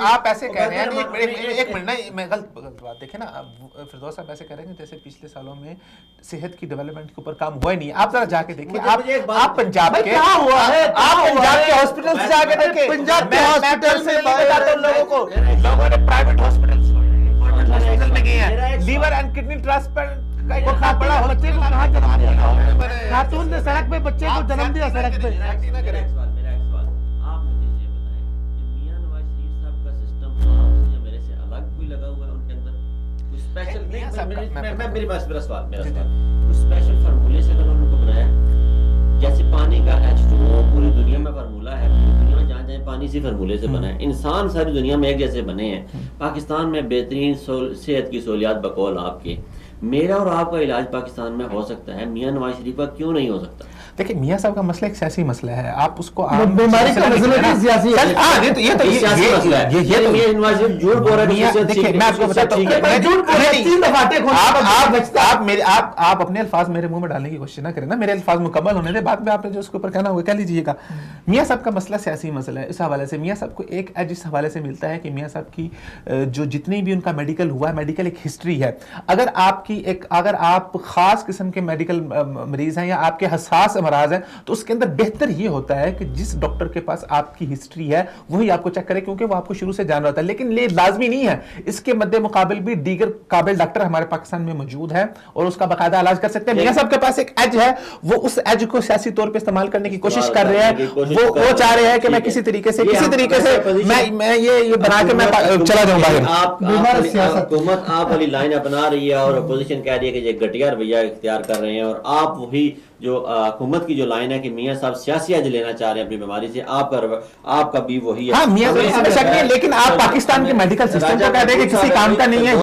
आप ऐसे कह रहे हैं, एक मिनट ना, मैं गलत बात देखे ना, फिरदौस साहब ऐसे कह रहे हैं जैसे पिछले सालों में सेहत की डेवलपमेंट के ऊपर काम हुआ ही नहीं। आप जरा जाके देखिए, आप पंजाब के हॉस्पिटल से जाके देखिए, पंजाब के हॉस्पिटल से बताता हूं लोगों को, लोगों ने प्राइवेट हॉस्पिटल में गए हैं, लीवर एंड किडनी ट्रांसप्लांट का बड़ा बच्चे को कहां जन्म दिया, खातून ने सड़क पे बच्चे को जन्म दिया, सड़क पे। मेरा सवाल स्पेशल फार्मूले से अगर उनको बनाया, जैसे पानी का H2O पूरी दुनिया में फार्मूला है, दुनिया में जहाँ जहाँ पानी से फार्मूले से बना है, इंसान सारी दुनिया में एक जैसे बने हैं। पाकिस्तान में बेहतरीन सेहत की सहूलियात बकौल आपके, मेरा और आपका इलाज पाकिस्तान में हो सकता है, मियां नवाज शरीफ का क्यों नहीं हो सकता? देखिए मियां साहब का मसला एक सियासी मसला है, आप उसको बीमारी का मसला सियासी है। हाँ, ये तो सियासी मसला है। ये तो मियां नवाज शरीफ झूठ बोल रहे हैं। देखिए मैं आपको बताता हूं, आप अपने अल्फाज मेरे मुंह में डालने की कोशिश ना करें ना, मेरे अल्फाज मुकम्मल होने दे, बाद में आपने जो उसके ऊपर कहना होगा कह लीजिएगा। मियां साहब का मसला सियासी मसला है, इस हवाले से मियां साहब को एक एज इस हवाले से मिलता है कि मियां साहब की जो जितनी भी उनका मेडिकल हुआ है, मेडिकल एक हिस्ट्री है। अगर आप खास किस्म के मेडिकल मरीज हैं या आपके हसास अमराज हैं, तो उसके अंदर बेहतर ये होता है कि जिस डॉक्टर के पास आपकी हिस्ट्री है वही आपको चेक करे, क्योंकि वो आपको शुरू से जान रहा होता है। लेकिन ये लाजमी नहीं है, इसके मद्दे मुकाबिल भी दीगर काबिल डॉक्टर हमारे पाकिस्तान में मौजूद है और उसका बाकायदा इलाज कर सकते हैं। मियां साहब के पास एक एज है, वो उस एज को सियासी तौर पे इस्तेमाल करने की कोशिश कर रहे हैं। वो चाह रहे हैं कि मैं किसी तरीके से मैं ये बना के मैं चला जाऊं बाहर। हुकूमत आप वाली लाइन अपना रही है और अपोजिशन कह रही है कि ये घटिया रवैया इख्तियार कर रहे हैं, और आप वही जो हुकूमत की जो लाइन है कि मियां साहब सियासी एज लेना चाह रहे हैं अपनी बीमारी से, आपका भी वही है। हाँ, मियां साहब शक नहीं है, लेकिन आप पाकिस्तान के मेडिकल सिस्टम को कह रहे हैं कि किसी काम का नहीं है।